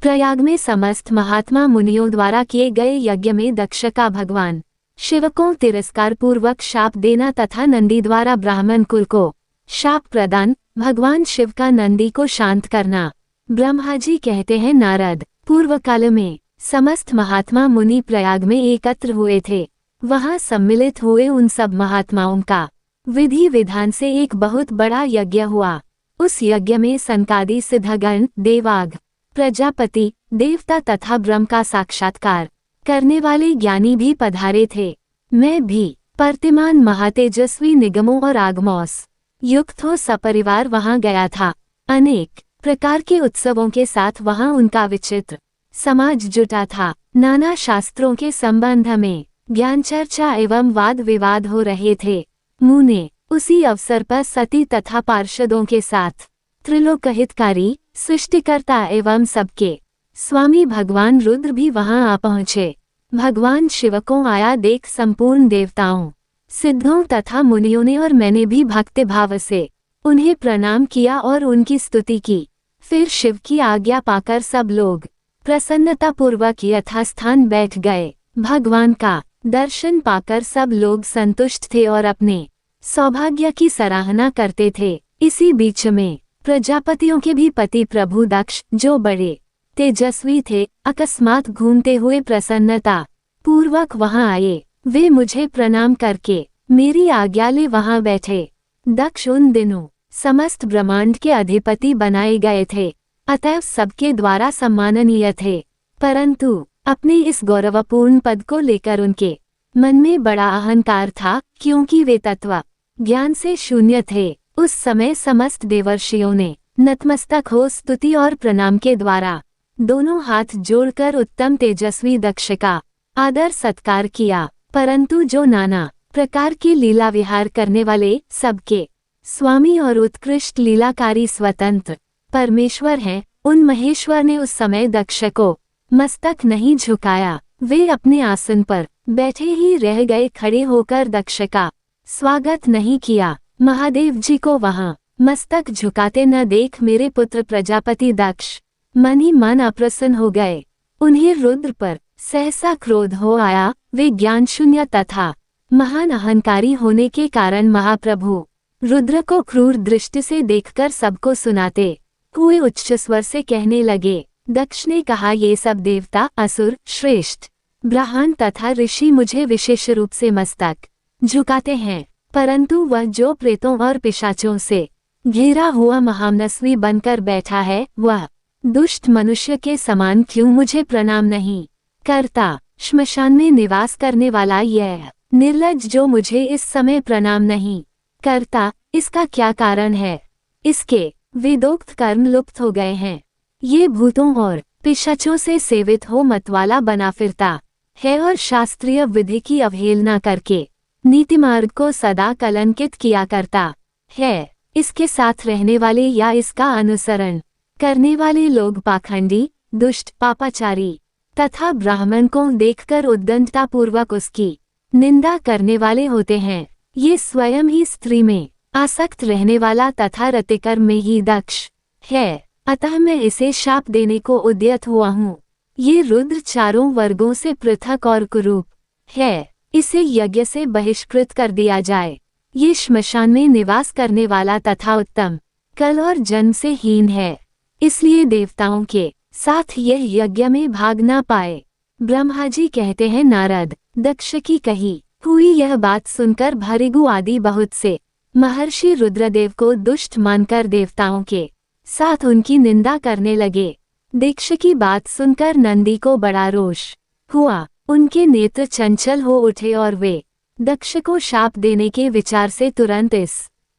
प्रयाग में समस्त महात्मा मुनियों द्वारा किए गए यज्ञ में दक्ष का भगवान शिव को तिरस्कार पूर्वक शाप देना तथा नंदी द्वारा ब्राह्मण कुल को शाप प्रदान, भगवान शिव का नंदी को शांत करना। ब्रह्मा जी कहते हैं, नारद, पूर्व काल में समस्त महात्मा मुनि प्रयाग में एकत्र हुए थे। वहां सम्मिलित हुए उन सब महात्माओं का विधि विधान से एक बहुत बड़ा यज्ञ हुआ। उस यज्ञ में सनकादि सिद्धगण, देवाग, प्रजापति, देवता तथा ब्रह्म का साक्षात्कार करने वाले ज्ञानी भी पधारे थे। मैं भी प्रतिमान महातेजस्वी निगमों और आगमोस युक्त हो सपरिवार वहां गया था। अनेक प्रकार के उत्सवों के साथ वहां उनका विचित्र समाज जुटा था। नाना शास्त्रों के संबंध में ज्ञान चर्चा एवं वाद विवाद हो रहे थे। मुने उसी अवसर पर सती तथा पार्षदों के साथ त्रिलोकहितकारी, सृष्टिकर्ता एवं सबके स्वामी भगवान रुद्र भी वहां आ पहुँचे। भगवान शिव को आया देख संपूर्ण देवताओं, सिद्धों तथा मुनियों ने और मैंने भी भक्ति भाव से उन्हें प्रणाम किया और उनकी स्तुति की। फिर शिव की आज्ञा पाकर सब लोग प्रसन्नतापूर्वक यथास्थान बैठ गए। भगवान का दर्शन पाकर सब लोग संतुष्ट थे और अपने सौभाग्य की सराहना करते थे। इसी बीच में प्रजापतियों के भी पति प्रभु दक्ष, जो बड़े तेजस्वी थे, अकस्मात घूमते हुए प्रसन्नता पूर्वक वहां आए। वे मुझे प्रणाम करके मेरी आज्ञा ले वहां बैठे। दक्ष उन दिनों समस्त ब्रह्मांड के अधिपति बनाए गए थे, अतएव सबके द्वारा सम्माननीय थे। परंतु अपने इस गौरवपूर्ण पद को लेकर उनके मन में बड़ा अहंकार था, क्योंकि वे तत्व ज्ञान से शून्य थे। उस समय समस्त देवर्षियों ने नतमस्तक हो स्तुति और प्रणाम के द्वारा दोनों हाथ जोड़कर उत्तम तेजस्वी दक्ष का आदर सत्कार किया। परंतु जो नाना प्रकार के लीला विहार करने वाले सबके स्वामी और उत्कृष्ट लीलाकारी स्वतंत्र परमेश्वर हैं, उन महेश्वर ने उस समय दक्ष को मस्तक नहीं झुकाया। वे अपने आसन पर बैठे ही रह गए, खड़े होकर दक्ष का स्वागत नहीं किया। महादेव जी को वहां मस्तक झुकाते न देख मेरे पुत्र प्रजापति दक्ष मन ही मन अप्रसन्न हो गए। उन्हें रुद्र पर सहसा क्रोध हो आया। वे ज्ञान शून्य तथा महान अहंकारी होने के कारण महाप्रभु रुद्र को क्रूर दृष्टि से देखकर सबको सुनाते हुए उच्च स्वर से कहने लगे। दक्ष ने कहा, ये सब देवता, असुर, श्रेष्ठ ब्राह्मण तथा ऋषि मुझे विशेष रूप से मस्तक झुकाते हैं, परंतु वह जो प्रेतों और पिशाचों से घेरा हुआ महामनस्वी बनकर बैठा है, वह दुष्ट मनुष्य के समान क्यों मुझे प्रणाम नहीं करता। श्मशान में निवास करने वाला यह निर्लज्ज जो मुझे इस समय प्रणाम नहीं करता, इसका क्या कारण है? इसके वेदोक्त कर्म लुप्त हो गए हैं। ये भूतों और पिशाचों से सेवित हो मतवाला बना फिरता है और शास्त्रीय विधि की अवहेलना करके नीति मार्ग को सदा कलंकित किया करता है। इसके साथ रहने वाले या इसका अनुसरण करने वाले लोग पाखंडी, दुष्ट, पापाचारी तथा ब्राह्मण को देखकर उद्दंडतापूर्वक उसकी निंदा करने वाले होते हैं। ये स्वयं ही स्त्री में आसक्त रहने वाला तथा रतिकर्म में ही दक्ष है, अतः मैं इसे शाप देने को उद्यत हुआ हूँ। ये रुद्र चारों वर्गों से पृथक और कुरूप है, इसे यज्ञ से बहिष्कृत कर दिया जाए। ये श्मशान में निवास करने वाला तथा उत्तम कल और जन्म से हीन है, इसलिए देवताओं के साथ यह यज्ञ में भाग न पाए। ब्रह्मा जी कहते हैं, नारद, दक्ष की कही हुई यह बात सुनकर भृगु आदि बहुत से महर्षि रुद्रदेव को दुष्ट मानकर देवताओं के साथ उनकी निंदा करने लगे। दक्ष की बात सुनकर नंदी को बड़ा रोष हुआ, उनके नेत्र चंचल हो उठे और वे दक्ष को शाप देने के विचार से तुरंत इस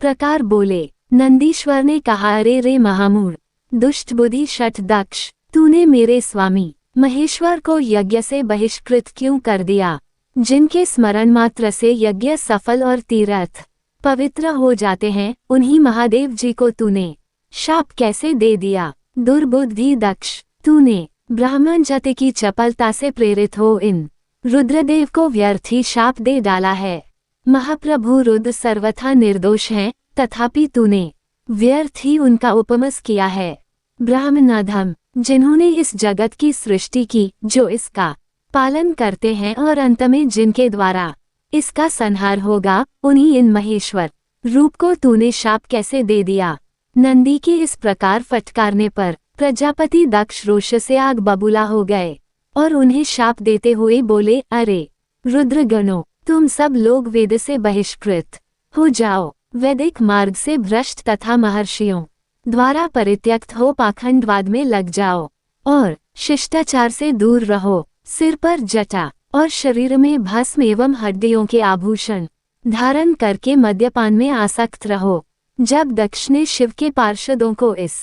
प्रकार बोले। नंदीश्वर ने कहा, अरे रे महामूढ़, दुष्ट बुद्धि शठ दक्ष, तूने मेरे स्वामी महेश्वर को यज्ञ से बहिष्कृत क्यों कर दिया? जिनके स्मरण मात्र से यज्ञ सफल और तीर्थ पवित्र हो जाते हैं, उन्हीं महादेव जी को तूने शाप कैसे दे दिया? दुर्बुद्धि दक्ष, तूने ब्राह्मण जाति की चपलता से प्रेरित हो इन रुद्रदेव को व्यर्थ ही शाप दे डाला है। महाप्रभु रुद्र सर्वथा निर्दोष हैं, तथापि तूने व्यर्थ ही उनका उपमस किया है। ब्राह्मणाधम, जिन्होंने इस जगत की सृष्टि की, जो इसका पालन करते हैं और अंत में जिनके द्वारा इसका संहार होगा, उन्हीं इन महेश्वर रूप को तूने शाप कैसे दे दिया। नंदी के इस प्रकार फटकारने पर प्रजापति दक्ष रोष से आग बबूला हो गए और उन्हें शाप देते हुए बोले, अरे रुद्रगणों, तुम सब लोग वेद से बहिष्कृत हो जाओ, वैदिक मार्ग से भ्रष्ट तथा महर्षियों द्वारा परित्यक्त हो पाखंडवाद में लग जाओ और शिष्टाचार से दूर रहो। सिर पर जटा और शरीर में भस्म एवं हड्डियों के आभूषण धारण करके मद्यपान में आसक्त रहो। जब दक्ष ने शिव के पार्षदों को इस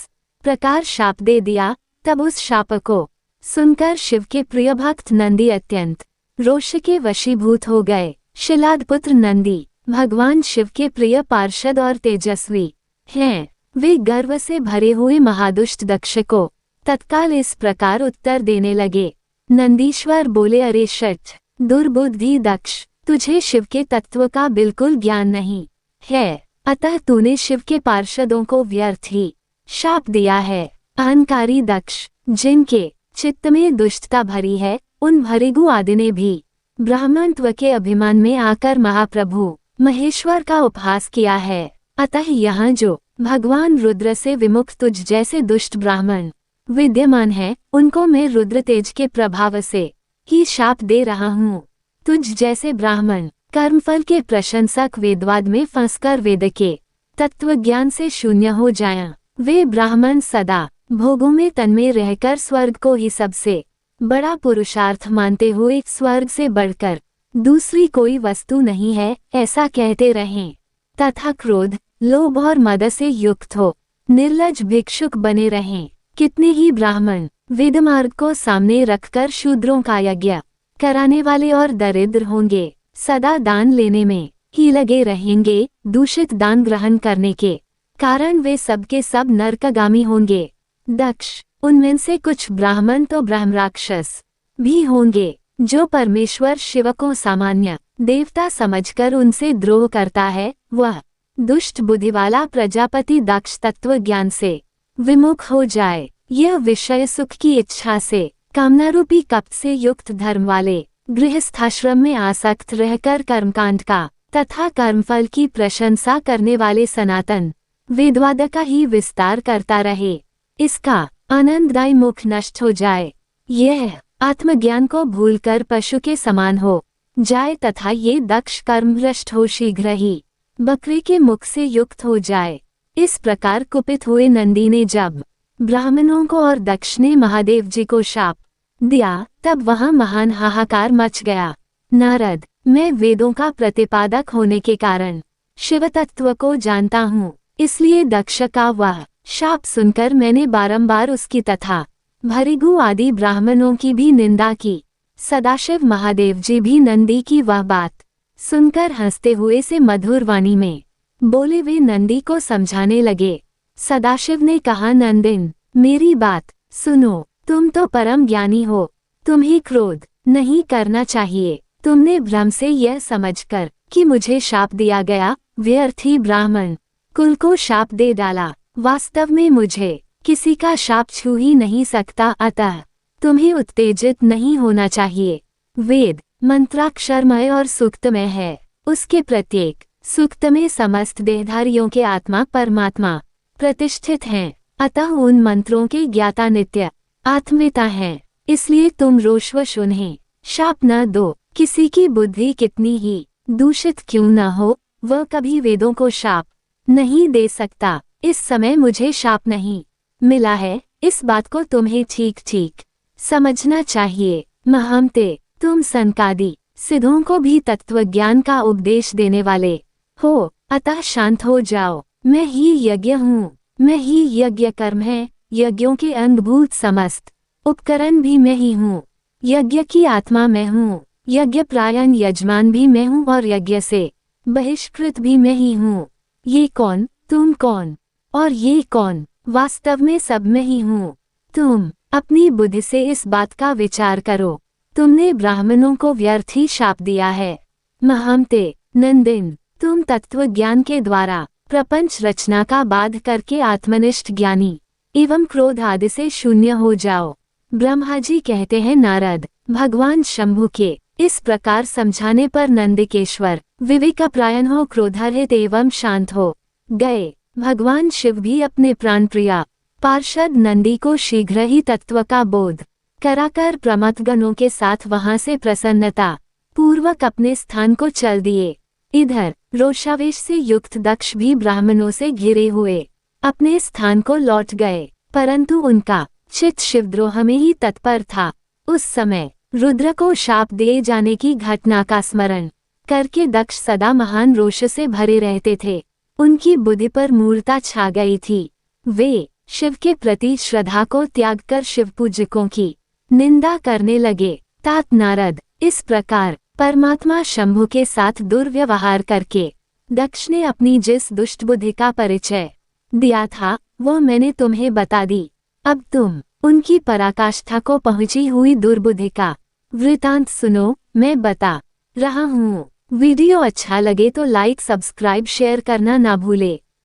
प्रकार शाप दे दिया, तब उस शाप को सुनकर शिव के प्रिय भक्त नंदी अत्यंत रोष के वशीभूत हो गए। शिलादपुत्र नंदी भगवान शिव के प्रिय पार्षद और तेजस्वी हैं। वे गर्व से भरे हुए महादुष्ट दक्ष को तत्काल इस प्रकार उत्तर देने लगे। नंदीश्वर बोले, अरे शठ दुर्बुद्धि दक्ष, तुझे शिव के तत्व का बिल्कुल ज्ञान नहीं है, अतः तूने शिव के पार्षदों को व्यर्थ ही शाप दिया है। अहंकारी दक्ष, जिनके चित्त में दुष्टता भरी है, उन भृगु आदि ने भी ब्राह्मणत्व के अभिमान में आकर महाप्रभु महेश्वर का उपहास किया है। अतः यहाँ जो भगवान रुद्र से विमुख तुझ जैसे दुष्ट ब्राह्मण विद्यमान है, उनको मैं रुद्र तेज के प्रभाव से ही शाप दे रहा हूँ। तुझ जैसे ब्राह्मण कर्मफल के प्रशंसक वेदवाद में फंसकर वेद के तत्व ज्ञान से शून्य हो जाएं। वे ब्राह्मण सदा भोगों में तन्मय रहकर स्वर्ग को ही सबसे बड़ा पुरुषार्थ मानते हुए स्वर्ग से बढ़कर दूसरी कोई वस्तु नहीं है, ऐसा कहते रहें तथा क्रोध, लोभ और मद से युक्त हो निर्लज भिक्षुक बने रहें। कितने ही ब्राह्मण वेद मार्ग को सामने रखकर शूद्रों का यज्ञ कराने वाले और दरिद्र होंगे, सदा दान लेने में ही लगे रहेंगे। दूषित दान ग्रहण करने के कारण वे सबके सब नरकगामी होंगे। दक्ष, उनमें से कुछ ब्राह्मण तो ब्रह्मराक्षस भी होंगे, जो परमेश्वर शिव को सामान्य देवता समझकर उनसे द्रोह करता है। वह दुष्ट बुद्धि वाला प्रजापति दक्ष तत्व ज्ञान से विमुख हो जाए। यह विषय सुख की इच्छा से कामनारूपी कपट से युक्त धर्म वाले गृहस्थाश्रम में आसक्त रहकर कर्मकांड का तथा कर्मफल की प्रशंसा करने वाले सनातन वेदवाद का ही विस्तार करता रहे। इसका आनंददायी मुख नष्ट हो जाए, यह आत्मज्ञान को भूलकर पशु के समान हो जाए तथा ये दक्ष कर्मभ्रष्ट हो शीघ्र ही बकरी के मुख से युक्त हो जाए। इस प्रकार कुपित हुए नंदी ने जब ब्राह्मणों को और दक्ष ने महादेव जी को शाप दिया, तब वहां महान हाहाकार मच गया। नारद, मैं वेदों का प्रतिपादक होने के कारण शिव तत्व को जानता हूँ, इसलिए दक्ष का वह शाप सुनकर मैंने बारंबार उसकी तथा भृगु आदि ब्राह्मणों की भी निंदा की। सदाशिव महादेव जी भी नंदी की वह बात सुनकर हंसते हुए से मधुर वाणी में बोले। वे नंदी को समझाने लगे। सदाशिव ने कहा, नंदिन, मेरी बात सुनो, तुम तो परम ज्ञानी हो, तुम्हें क्रोध नहीं करना चाहिए। तुमने भ्रम से यह समझकर कि मुझे शाप दिया गया, व्यर्थ ही ब्राह्मण कुल को शाप दे डाला। वास्तव में मुझे किसी का शाप छू ही नहीं सकता, अतः तुम्हें उत्तेजित नहीं होना चाहिए। वेद मंत्राक्षरमय और सूक्तमय है, उसके प्रत्येक सूक्त में समस्त देहधारियों के आत्मा परमात्मा प्रतिष्ठित हैं, अतः उन मंत्रों के ज्ञाता नित्य आत्मवेता हैं। इसलिए तुम रोषवश उन्हें शाप न दो। किसी की बुद्धि कितनी ही दूषित क्यों न हो, वह कभी वेदों को शाप नहीं दे सकता। इस समय मुझे शाप नहीं मिला है, इस बात को तुम्हें ठीक ठीक समझना चाहिए। महामते, तुम सनकादि सिद्धों को भी तत्वज्ञान का उपदेश देने वाले हो, अतः शांत हो जाओ। मैं ही यज्ञ हूँ, मैं ही यज्ञ कर्म है, यज्ञों के अंगभूत समस्त उपकरण भी मैं ही हूँ। यज्ञ की आत्मा मैं हूँ, यज्ञ प्रायण यजमान भी मैं हूँ और यज्ञ से बहिष्कृत भी मैं ही हूँ। ये कौन, तुम कौन और ये कौन, वास्तव में सब मैं ही हूँ। तुम अपनी बुद्धि से इस बात का विचार करो। तुमने ब्राह्मणों को व्यर्थ ही शाप दिया है। महामते, नंदिन, तुम तत्व ज्ञान के द्वारा प्रपंच रचना का बाध करके आत्मनिष्ठ ज्ञानी एवं क्रोध आदि से शून्य हो जाओ। ब्रह्मा जी कहते हैं, नारद, भगवान शंभु के इस प्रकार समझाने पर नंदिकेश्वर विवेकप्रायण हो, क्रोधारहित एवं शांत हो गए। भगवान शिव भी अपने प्राण प्रिया पार्षद नंदी को शीघ्र ही तत्व का बोध कराकर प्रमथगणों के साथ वहां से प्रसन्नता पूर्वक अपने स्थान को चल दिए। इधर रोषावेश से युक्त दक्ष भी ब्राह्मणों से घिरे हुए अपने स्थान को लौट गए, परंतु उनका चित्त शिवद्रोह में ही तत्पर था। उस समय रुद्र को शाप दिए जाने की घटना का स्मरण करके दक्ष सदा महान रोष से भरे रहते थे। उनकी बुद्धि पर मूर्ता छा गई थी। वे शिव के प्रति श्रद्धा को त्याग कर शिव पूजकों की निंदा करने लगे। तात नारद, इस प्रकार परमात्मा शंभु के साथ दुर्व्यवहार करके दक्ष ने अपनी जिस दुष्ट बुद्धि का परिचय दिया था वो मैंने तुम्हें बता दी। अब तुम उनकी पराकाष्ठा को पहुंची हुई दुर्बुद्धि का वृतांत सुनो। मैं बता रहा हूँ। वीडियो अच्छा लगे तो लाइक, सब्सक्राइब, शेयर करना ना भूले।